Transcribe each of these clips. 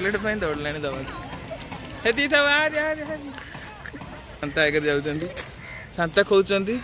Chocolate पे दौड़लानी दवा Haiti था यार यार यार शांता आगे जाउचंदी शांता खोउचंदी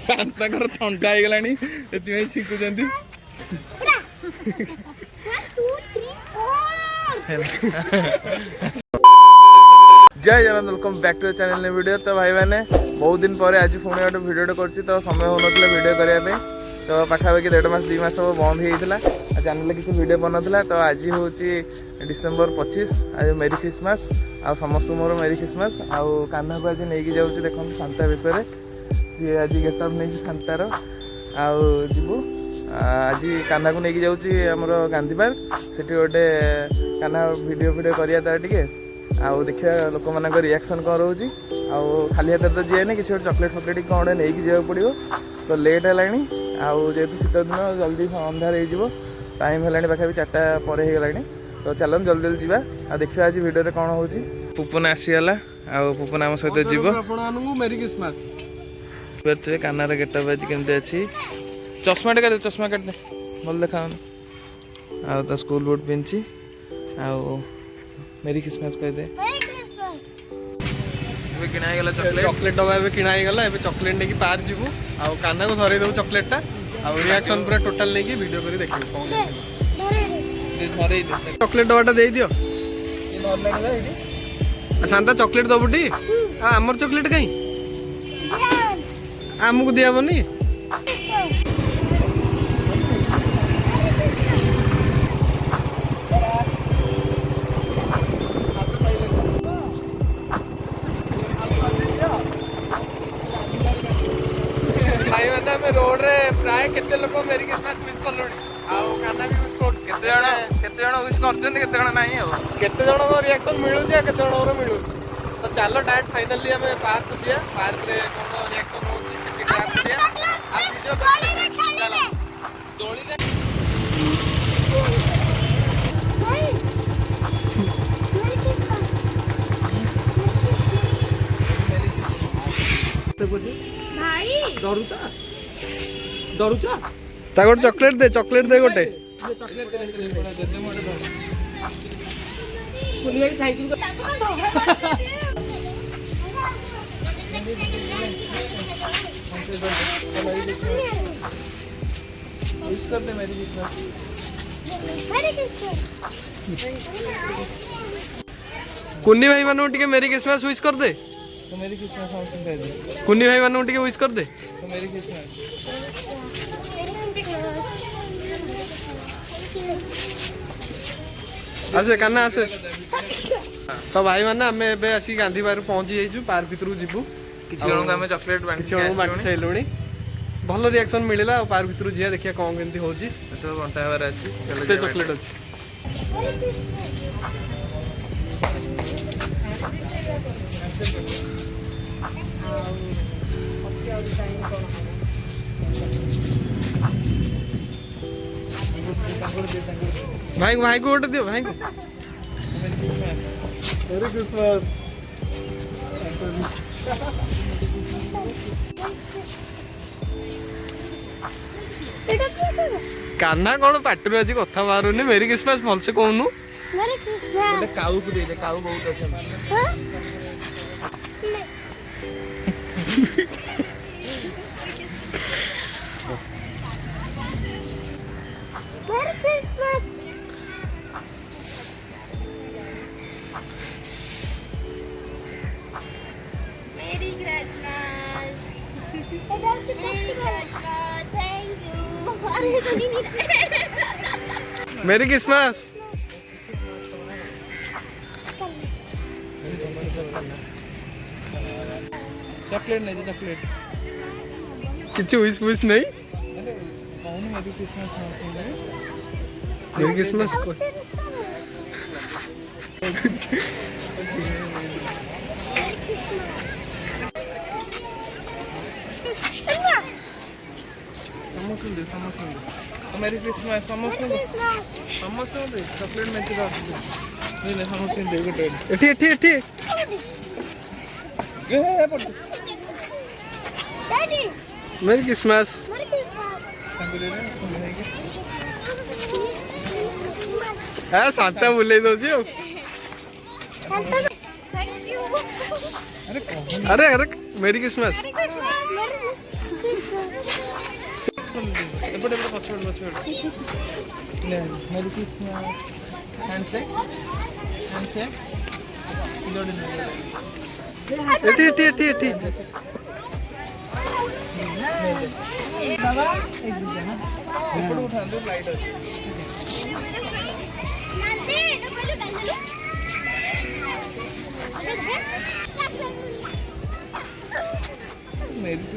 शांता कर ठंडा आइ गलानी एति में सिकुचंदी 1 2 3 4 जय Jagannath welcome back to channel video. तो भाई मैंने बहुत दिन पर आज पुणी गोटे भिडियो कर तो समय हो ना वीडियो करने तो पाखापाखि 1.5 मास 2 मास सब बंद होता चैनल किसी वीडियो बनता तो आज हूँ डिसेम्बर 25 आज मेरी क्रिसमस आ समस्त मोर मेरी क्रिसमस आउ कान्हा को आज नहीं जाऊँ देखो शांता विषय सी आज गेटअप नहीं शांतार आबू आज कान्हा को लेकिन जाऊँगी गांधी पार्क से गोटे कान्हा वीडियो करवा टे आउ देखिए लोक मान रिएक्शन कौन रोचे आउ खाली हाथ तो जीएनि किसी गोटे चॉकलेट फकलेट कौन गोटे नहीं जावाक पड़ो तो लेट है आउ जेहेतु शीत दिन जल्दी अंधार हो टाइम है पाखा 4टा पर हो गला तो चलो जल्दी जल्दी जावा आ देखिए आज वीडियो कौन हो पुपुन आसीगला आउ पुपुन आम सहित जीव मेरी क्रिसमस कानार गेटअप आज केमती अच्छी चश्मा टे चश्मा काट दे भल देखा आ स्कूल बुट पिंधि आउ मेरी क्रिसमस कह दे किणागला चॉकलेट डबा किणागला चॉकलेट नहीं पार जीवु आउ कान्हा को धरई दो चॉकलेट आउ रिएक्शन पूरा टोटल नहीं वीडियो करी देखियो चॉकलेट डबाटा दे दियो शांता चॉकलेट दबुटी आमर चॉकलेट कहीं आमको दियाबनी रोड रे प्राय केते लोक मेरी क्रिसमस मिस करलोनी आउ कान्हा भी मिस कर केते जण विश करछन केते जण नाही हो केते जण को रिएक्शन मिलु जे केते जण को मिलु तो चलो डायरेक्ट फाइनली हमें पार्क जिया पार्क रे कोन रिएक्शन होची सेटी ट्रैक जिया आ वीडियो चलो दोली रे भाई दरुचा दरुचा ता गोटे चॉकलेट दे गोटे चॉकलेट दे मोटे दो पुलिया की थैंक यू विश कर दे मेरी क्रिसमस कुन्नी भाई मानो टिके मेरी क्रिसमस विश कर दे तो मेरी क्रिसमस हम सुन दे कुन्नी भाई मानो टिके विश कर दे तो मेरी क्रिसमस आसे कान्हा आसे तो भाई माने हमें एबे आसी गांधी पार्क पहुंची जाइछु पार्क भितरु जिबु किछि जण हमें चॉकलेट बांटी सैलुणी भल रिएक्शन मिलला पार्क भितरु जिया देखिया कोन केंती होची तो घंटा हवर अछि चलो ते चॉकलेट अछि भाई भाई को वोट दियो भाई को मेरी क्रिसमस कान्हा कौन पार्टी आज कथा बाहर मेरी क्रिसमस भलसे कहूनु गोटे काऊ को दे दे काऊ बहुत अच्छा मेरी क्रिसमस चॉकलेट नहीं चॉकलेट किसी विश विश नहीं कौन मेरी क्रिसमस मेरी क्रिसमस को मेरी क्रिसमस समस्त चॉकलेट में समस्त दे गोटे एठी एठी एठी मेरी क्रिसमस हां सांता बुले दोसी अरे अरे मेरी क्रिसमस एपटे एपटे पछड़ ले मेरी क्रिसमस हैंडशेक हैंडशेक एठी एठी एठी एठी बाबा एक दूसरे ना ऊपर उठा दो लाइट है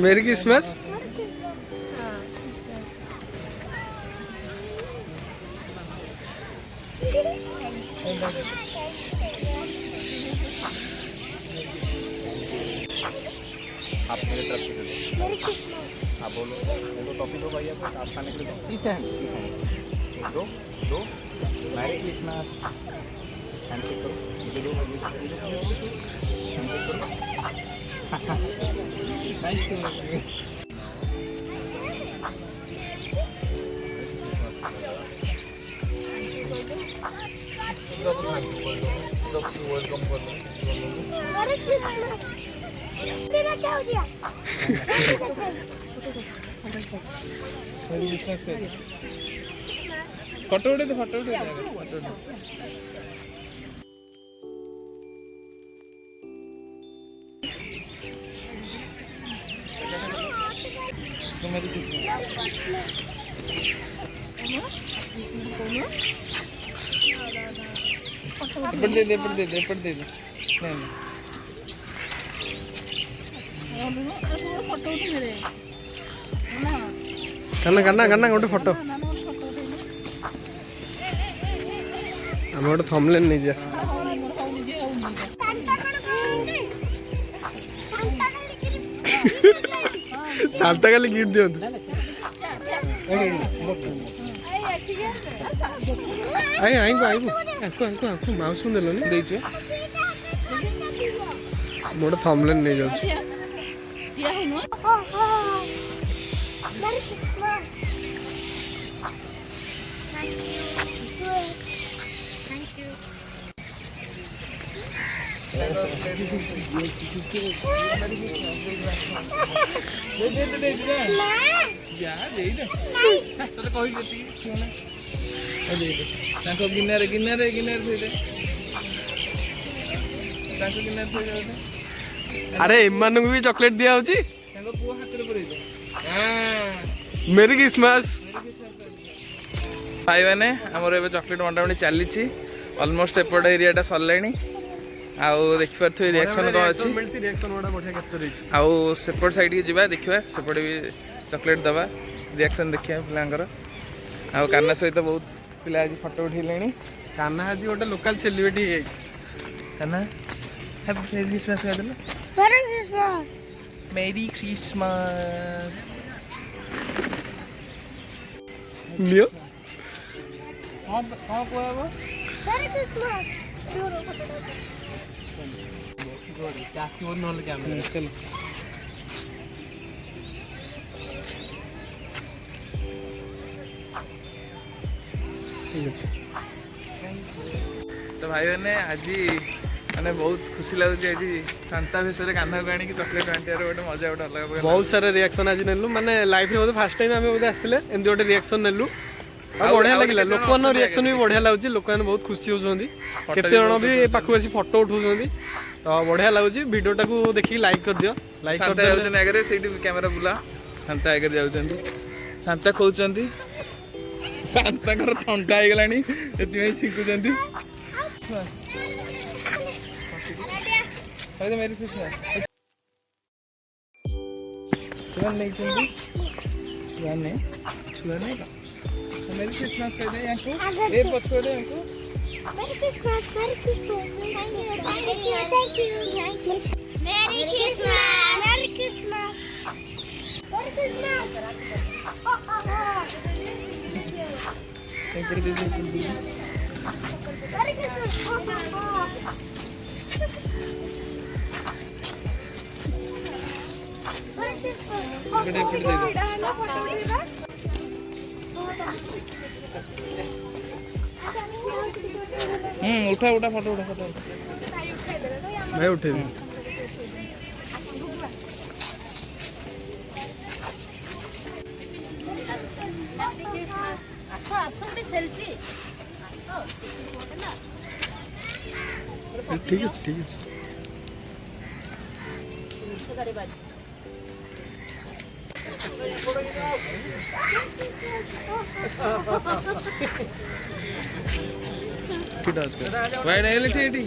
मेरी क्रिसमस आप मेरे तरफ से दे आप बोलो बोलो टॉपी दो भैया को आप खाने के लिए पीस है दो दो मैरी क्रिसमस हैंडशेक करो मुझे दो हैंडशेक करो nice to meet you welcome कर दो तेरा क्या हो गया? फोटो उठे तो फोटो उठे तो मेरी क्रिसमस दे दे नहीं कन्ना कन्ना कन्ना गोटे फोटो आम गोटे थंबनेल नहीं जा सांता काली गिफ्ट दियंतु आई आई को आंको माउस को देलो नहीं देइछे मोटे थंबनेल नहीं जाउछ Merry Christmas. Thank you. दे या दे दे तो कहि देती क्यों ना दे दे ताको गिनर थई दे ताको गिनर थई दे अरे एमान को भी चॉकलेट दिया होची ताको पुआ हाथ रे परे दे हां मेरी क्रिसमस भाई मैंने आमर ए चॉकलेट बंटाबी चली अलमोस्ट एपट एरियाटा सरले आउ देखिपे रिएक्शन कौन अच्छी रिएक्शन बड़ा बढ़िया कैप्चर होची आउ सेपट साइड की जावा देखा सेपटे भी चॉकलेट दबा रिएक्शन देखिए पिलांकर आउ कान्ना सहित बहुत पिला आज फोटो उठेले कान्हा आज गोटे लोकल सेलिब्रिटी है कान्ना हैप्पी क्रिसमस कह देले Merry Christmas. मेरी क्रिसमस नियो हां हां कोबा Merry Christmas. चाची और नॉल कैमरा चलो ठीक है तो भाई मैंने आज मैंने बहुत खुशी लगुच आज शांता भेष कान्हा को आनी चॉकलेट बांटार गोटे मजा गोटे अलग प्रकार बहुत सारा रिएक्शन आज नेलु माने लाइफ रे बोधे फर्स्ट टाइम हमें बोधे आस्तिले एंड गोटे रिएक्शन नेलु बढ़िया लगिला लोक रिएक्शन भी बढ़िया लगुच लोक बहुत खुशी होउछंदी केते जण भी पाखु आसी फोटो उठाउछंदी तो बढ़िया लगुच वीडियोटा को देखि लाइक कर दियो लाइक कर शांता जाउछन आगे सेठी कैमरा बुला शांता आगे जाउछंदी शांता खोउछंदी शांता कर ठंडा हो गलानी एति में सिकुछंदी अरे मेरी क्रिसमस छुआ नहीं चंदी छुआ नहीं का तो मेरी क्रिसमस कह दे यांको ए पछोड़े यांको Merry Christmas. Merry Christmas. Thank you. Thank you. Thank you. Merry Christmas. Merry Christmas. Merry Christmas. एक कर दे Merry Christmas. बड़े बड़े दे उठा उठा फोटो उठा फोटो भाई उठे ठीक है ठीक है वाइड है लेटी eighty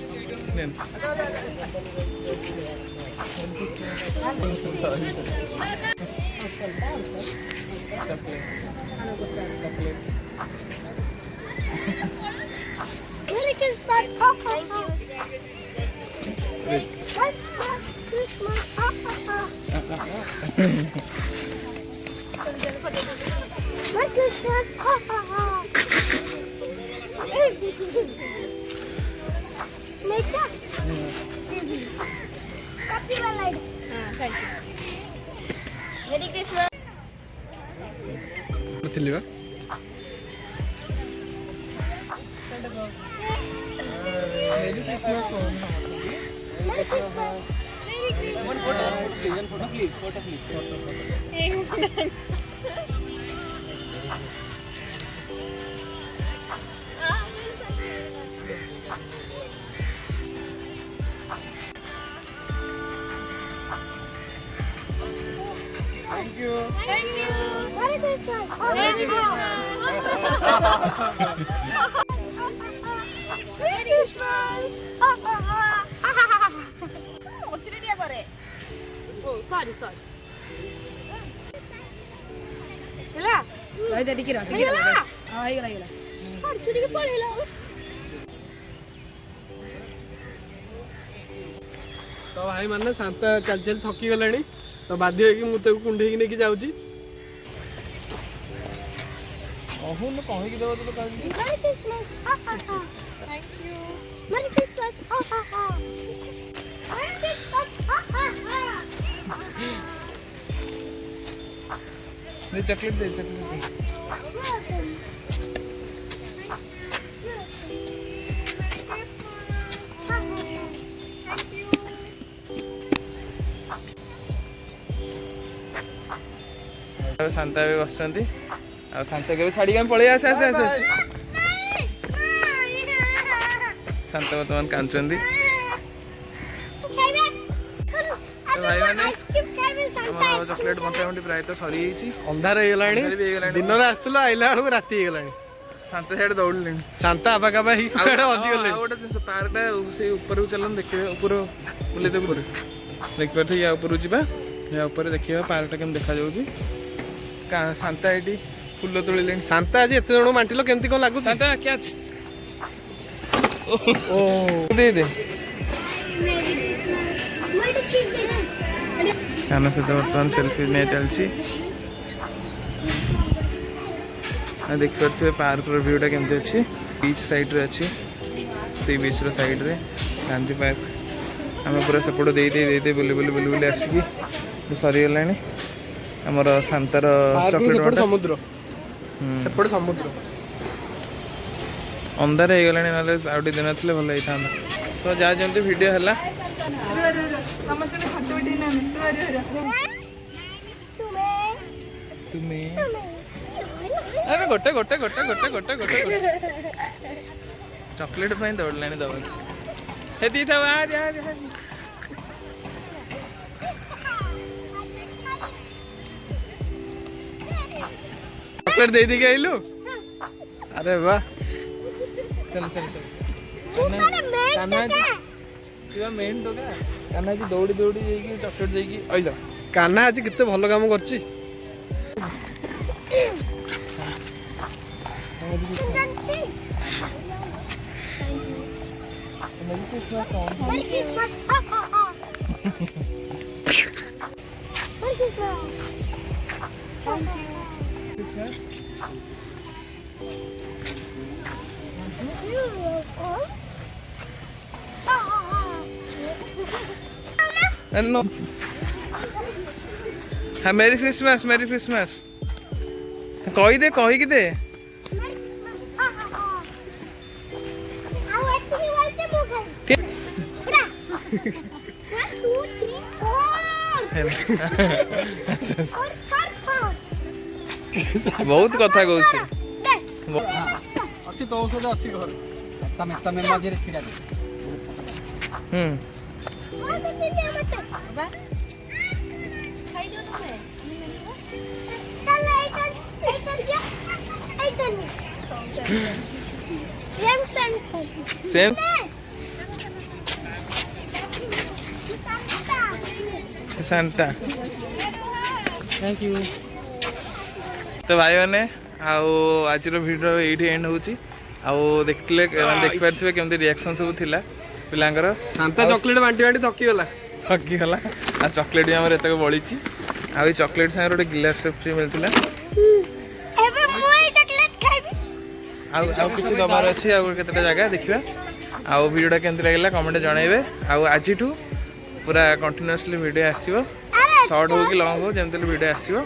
Merry Christmas. Thank you. Christmas. Merry Christmas. Mecha. Happy Valentine. Thank you. Merry Christmas. थिली बा Thank you. Merry Christmas. Merry Christmas. Ochiridia kore. Oh, sorry. Hela. Vai dar dikira. Hela. Ah, hela. Sorry, chudi ke pole la. तो भाई माने शांता चल चल थकी गलानी तो बाध्य होगी मुझे कुंडे की लेके जाऊँ अहो न कहीं की देबो तो कहीं Merry Christmas. Thank you. Merry Christmas. Merry Christmas. They chocolate दे शांता भी बस शांता के छाड़ी पलि आसे आसे आसे शांता बर्तमान कांचुंदी भाई मैंने चॉकलेट बंटा बंटी प्राय तो सरी अंधार हो गलानी दिन में आसला आइला बेलू राति हो गलानी शांता साइड दौड़े शांता आबाकाबा हजी गले गोटे जिन पार्कटा से ऊपर चलन देखिए ऊपर बुले देखिए या ऊपर जा या ऊपर देखिए पार्कटा केम देखा जाऊँगी शांता ये फुल तोड़े शांता आज एत जन बांटिल केमती कौन लगुच शांता क्या दे दे कान सहित बर्तमान सेल्फी नहीं चलती देखिए पार्क व्यूटा केमती अच्छी बीच साइड रे अच्छी से बीच साइड रे गांधी पार्क आम पूरा सेपट दे बुली बुली बुली बुली आसिकी सरीगला आमर शांतार चॉकलेट समुद्र सेपटे समुद्र अंधार हो गला ना दिन थे भल होता तो जहाँ जमी भिड है तुम्हें अरे गोटे गोटे गोटे गोटे गोटे गोटे चॉकलेट दौड़ला दबा दी था चॉकलेट दे दी आइलु अरे वाह चल चल चल मेन तो क्या कान्हा जी दौड़ी दौड़ी जाइए चॉकलेट देगी आइल कान्हा आज केते भल काम करछि No. हाँ मेरी क्रिसमस कही दे 1 2 3 4 और 4 बहुत कथा कहू से अच्छी तो औषध अच्छी घर तमें तमें मझे छिड़ा दे और तो दे मत बाबा खाई दो तुम्हें चल आइटन सेम शांता थैंक यू तो भाई मैंने आज भिडियो ये एंड होची देखते देखिपारे केमती रिएक्शन सब थिला पिलांकर शांता चॉकलेट बांटी बांटी थकी गला थकीगला आ चॉकलेट भी आम एतक बड़ी आ चॉकलेट सागर गोटे गिलास फ्री मिलता एबे मुई चॉकलेट खाइबी आउ किसी दबार अच्छी केतटा जगह देखा आउ भिडियोटा केमती लगे कमेंट जनइबे आज पूरा कंटिन्यूअसली वीडियो आसो शॉर्ट हो कि लॉन्ग हो जमती वीडियो आसो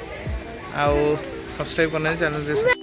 सब्सक्राइब करना चैनल